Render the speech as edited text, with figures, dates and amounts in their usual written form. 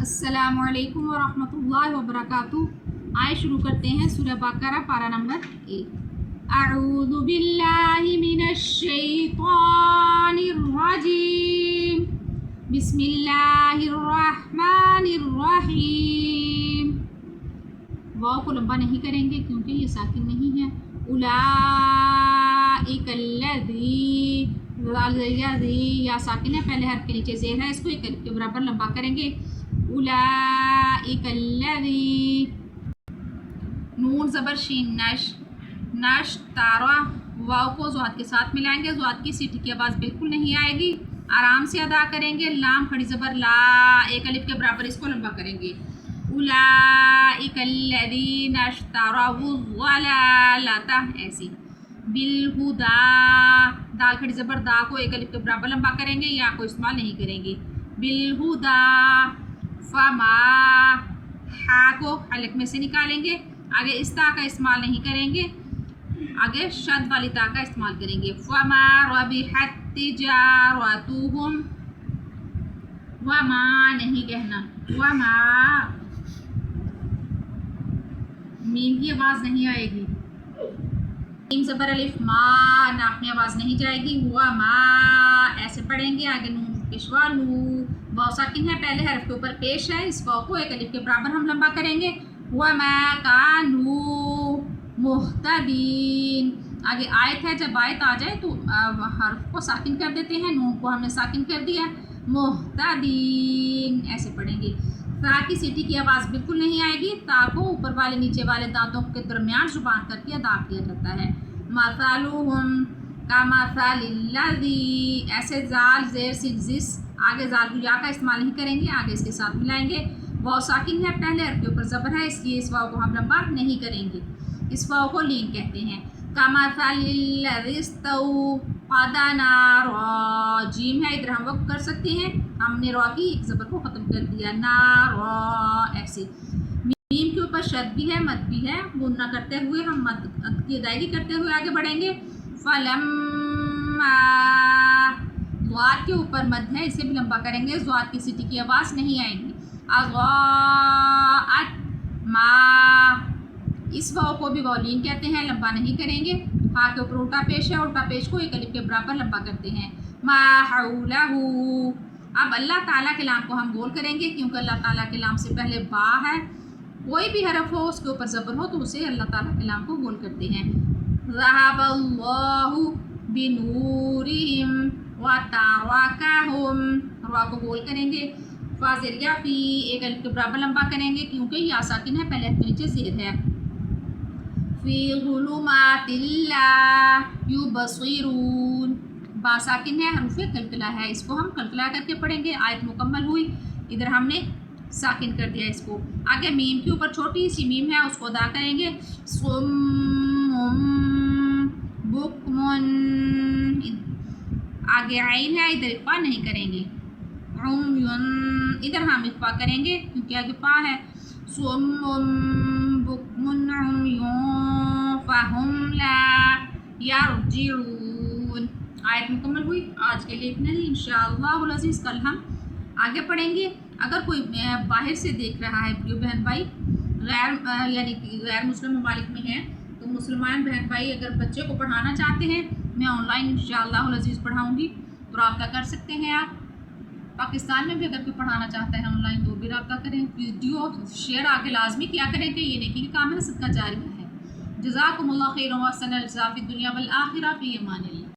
अस्सलामु अलैकुम वरहमतुल्लाहि वबरकातुहू। आए शुरू करते हैं सूरह बकरा पारा नंबर 1। अऊज़ु बिल्लाहि मिनश शैतानिर रजीम। बिस्मिल्लाहिर रहमानिर रहीम। वाव को लंबा नहीं करेंगे क्योंकि ये साकिन नहीं है। उलाइकल्लज़ी या साकिन है, पहले हर्फ के नीचे ज़ेर है, इसको एक अलिफ के बराबर लंबा करेंगे। उलाइकल्लज़ी नून ज़बर शीन नश नश तारा। वाव को ज़ाद के साथ मिलाएंगे, ज़ाद की सीटी की आवाज़ बिल्कुल नहीं आएगी, आराम से अदा करेंगे। लाम खड़ी ज़बर ला, एक अलिफ के बराबर इसको लंबा करेंगे। उलाइकल्लज़ीना इश्तरऊ ज़लालता, ऐसी। बिलहुदा दाल खड़ी ज़बर दा को एक अलिफ के बराबर लंबा करेंगे, या को इस्तेमाल नहीं करेंगे। बिलहुदा फमा हा को हलक में से निकालेंगे, आगे इस ता का इस्तेमाल नहीं करेंगे, आगे शद वाली ता का इस्तेमाल करेंगे। फमा रबिहत तिजारतुहुम, वमा नहीं कहना, वमा मीम की आवाज़ नहीं आएगी। मीम ज़बर अलिफ मा, नाक में आवाज़ नहीं जाएगी। हुआ मा ऐसे पढ़ेंगे, आगे नून पेशवा नू। वाव साकिन है, पहले हरफ के ऊपर पेश है, इस वाव को एक अलिफ के बराबर हम लंबा करेंगे। हुआ मा कानू मुहतदीन। आगे आयत है, जब आयत आ जाए तो हरफ को साकिन कर देते हैं, नून को हमने साकिन कर दिया। मुहतदीन ऐसे पढ़ेंगे। ता की सीटी की आवाज़ बिल्कुल नहीं आएगी, ता को ऊपर वाले नीचे वाले दांतों के दरमियान जुबान करके अदा किया जाता है। मसालुहुम कमसालिल्लज़ी, ऐसे जाल ज़ेर सिन जिस, आगे जाल या का इस्तेमाल नहीं करेंगे, आगे इसके साथ मिलाएंगे। वाव साकिन है, पहले हर्फ के ऊपर ज़बर है, इसलिए इस वाव को हम लंबा नहीं करेंगे, इस वाव को लीन कहते हैं। कमसालिल्लज़ीस्तऊ क़दनारा, जीम है, इधर हम वक्त कर सकते हैं, हमने रॉ की एक ज़बर को ख़त्म कर दिया। नारा ऐसे। मीम के ऊपर शद भी है, मद भी है, गुन्ना करते हुए हम मद की अदायगी करते हुए आगे बढ़ेंगे। फलम्मा ज़ाद के ऊपर मद है, इसे भी लंबा करेंगे, ज़ाद की सीटी की आवाज़ नहीं आएगी। अज़ाअत मा, इस वाव को भी वालीन कहते हैं, लंबा नहीं करेंगे। हा के ऊपर उल्टा पेश है, उल्टा पेश को एक अलिफ के बराबर लंबा करते हैं। मा हौलहू। अब अल्लाह ताला के लाम को हम गोल करेंगे, क्योंकि अल्लाह ताला के लाम से पहले बा है, कोई भी हरफ हो उसके ऊपर ज़बर हो तो उसे अल्लाह ताला के लाम को गोल करते हैं। ज़हबल्लाहु बिनूरिहिम व तरकहुम, रा को गोल करेंगे। फाज़िरिया फी, एक अलिफ के बराबर लंबा करेंगे, क्योंकि या साकिन है, पहले नीचे ज़ेर है। फी ज़ुलुमातिल्ला युबसिरून, बा साकिन है, हरूफ कलकला है, इसको हम कलकला करके पढ़ेंगे। आयत मुकम्मल हुई, इधर हमने साकिन कर दिया इसको। आगे मीम के ऊपर छोटी सी मीम है, उसको अदा करेंगे। सुम्मुम बुकमुन, आगे आइन है, इधर इफ़ा नहीं करेंगे। उम्युन, इधर हम इफ़ा करेंगे क्योंकि आगे पा है। सुम्मुम बुकमुन उम्युन फहुम ला यरजिऊन। आयत मुकम्मल हुई। आज के लिए इतना ही, इंशाअल्लाहुल अज़ीज़ कल हम आगे पढ़ेंगे। अगर कोई बाहर से देख रहा है वीडियो, बहन भाई यानी कि गैर मुस्लिम ममालिक में है, तो मुसलमान बहन भाई अगर बच्चे को पढ़ाना चाहते हैं, मैं ऑनलाइन इंशाअल्लाहुल अज़ीज़ पढ़ाऊँगी, तो रब्ता कर सकते हैं आप। पाकिस्तान में भी अगर कोई पढ़ाना चाहता है ऑनलाइन तो भी रब्ता करें। वीडियो शेयर आगे लाजमी किया करें कि ये नेकी का काम है, सदका जारिया है। जज़ाकुमुल्लाह खैरन व अहसन अल जज़ा फ़िद दुनिया वल आखिरह फ़ी अमानिल्लाह।